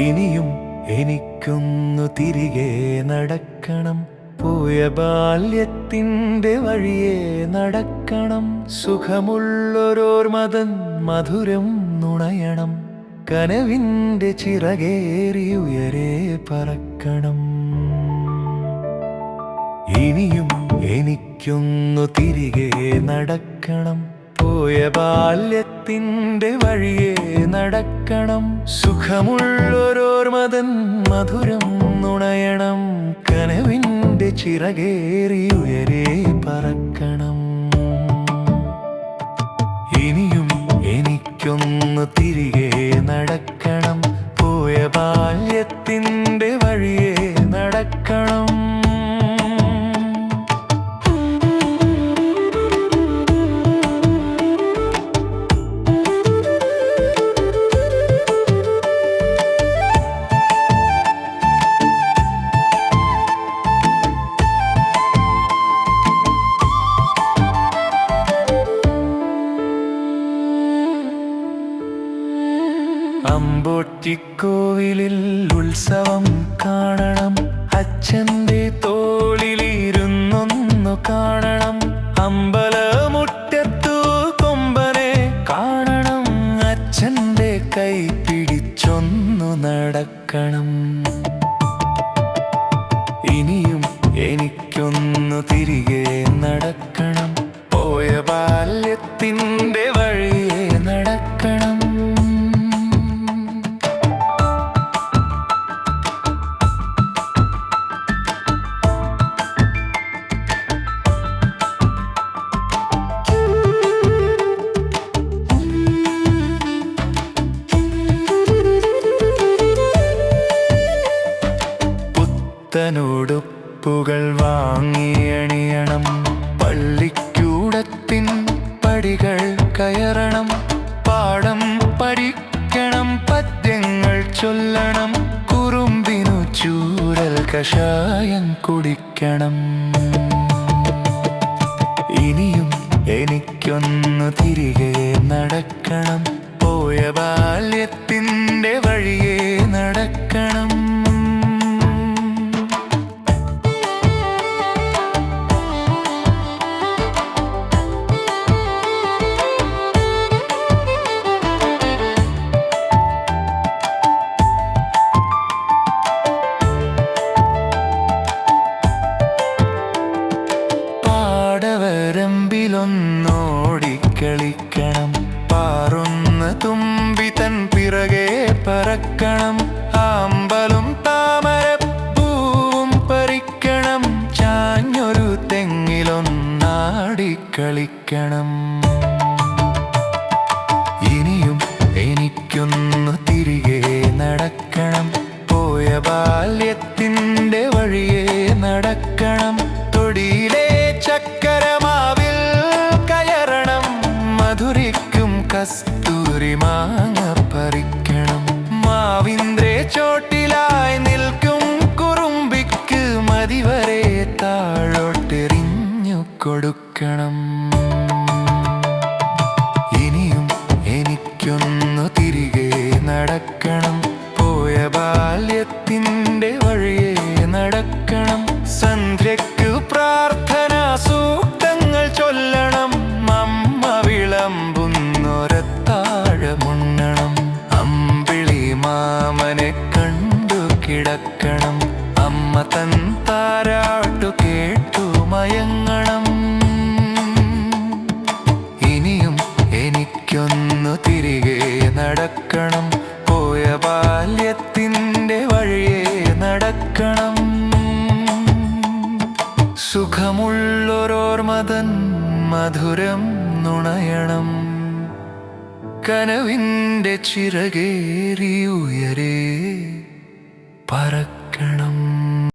ഇനിയും എനിക്കൊന്നു തിരികെ നടക്കണം. പോയ ബാല്യത്തിൻ്റെ വഴിയെ നടക്കണം. സുഖമുള്ളൊരോർമതൻ മധുരം നുണയണം. കനവിൻ്റെ ചിറകേറി ഉയരെ പറക്കണം. ഇനിയും എനിക്കൊന്നു തിരികെ നടക്കണം. പോയ ബാല്യത്തിൻ്റെ വഴിയെ നടക്കണം. സുഖമുള്ളൊരോർമതൻ മധുരം നുണയണം. കനവിൻ്റെ ചിറകേറി ഉയരെ പറക്കണം. ഇനിയും എനിക്കൊന്നു തിരികെ നടക്കണം. പോയ ബാല്യത്തിൻ്റെ വഴിയെ നടക്കണം. അമ്പോറ്റിക്കോവിലിൽ ഉത്സവം കാണണം. അച്ഛൻ്റെ തോളിലിരുന്നൊന്നു കാണണം. അമ്പലമുറ്റത്തു കൊമ്പനെ കാണണം. അച്ഛൻ്റെ കൈ പിടിച്ചൊന്നു നടക്കണം. ഇനിയും എനിക്കൊന്നു തിരികെ നടക്കണം. പോയ ബാല്യത്തിൻ്റെ വഴിയെ നടക്കണം. പുത്തനുടുപ്പുകൾ വാങ്ങിയണിയണം. പള്ളിക്കൂടത്തിൻ പടികൾ കയറണം. പാഠം പഠിക്കണം. പദ്യങ്ങൾ ചൊല്ലണം. കുറുമ്പിനു ചൂരൽ കഷായം കുടിക്കണം. ഇനിയും എനിക്കൊന്നു തിരികെ നടക്കണം. പോയ ബാല്യത്തിൻ്റെ വഴിയെ നടക്കണം. ൊന്നോടിക്കളിക്കണം. പാറുന്ന തുമ്പി തൻ പിറകെ പറക്കണം. ആമ്പലും താമരപ്പൂവും പറിക്കണം. ചാഞ്ഞൊരു തെങ്ങിലൊന്നാടിക്കളിക്കണം. ഇനിയും എനിക്കൊന്നു തിരികെ നടക്കണം. പോയ ബാല്യത്തിൻ്റെ വഴിയെ നടക്കണം. തൊടിയിലെ ചക്കരമാവിൽ കയറണം. മധുരിക്കും കസ്തൂരി മാങ്ങ പറിക്കണം. മാവിന്ദ്രേ ചോട്ടിലായി നിൽക്കും കുറുമ്പിക്ക് മതിവരെ താഴോട്ടെറിഞ്ഞു കൊടുക്കണം. ഇനിയും എനിക്കൊന്നു തിരികെ നടക്കണം. പോയ ബാല്യത്തിൻ്റെ വഴിയെ നടക്കണം. സന്ധ്യയ്ക്കു പ്രാർത്ഥന സൂക്തങ്ങൾ ചൊല്ലണം. അമ്മ വിളമ്പുന്നൊരത്താഴമുണ്ണണം. അമ്പിളി മാമനെ കണ്ടു കിടക്കണം. അമ്മ തൻ താരാട്ടു കേട്ടു മയങ്ങണം. ഇനിയും എനിക്കൊന്നു തിരികെ നടക്കണം. പോയ ബാല്യത്തിൻ്റെ വഴിയെ നടക്കണം. സുഖമുള്ളൊരോർമതൻ മധുരം നുണയണം. കനവിൻ്റെ ചിറകേറി ഉയരെ പറക്കണം.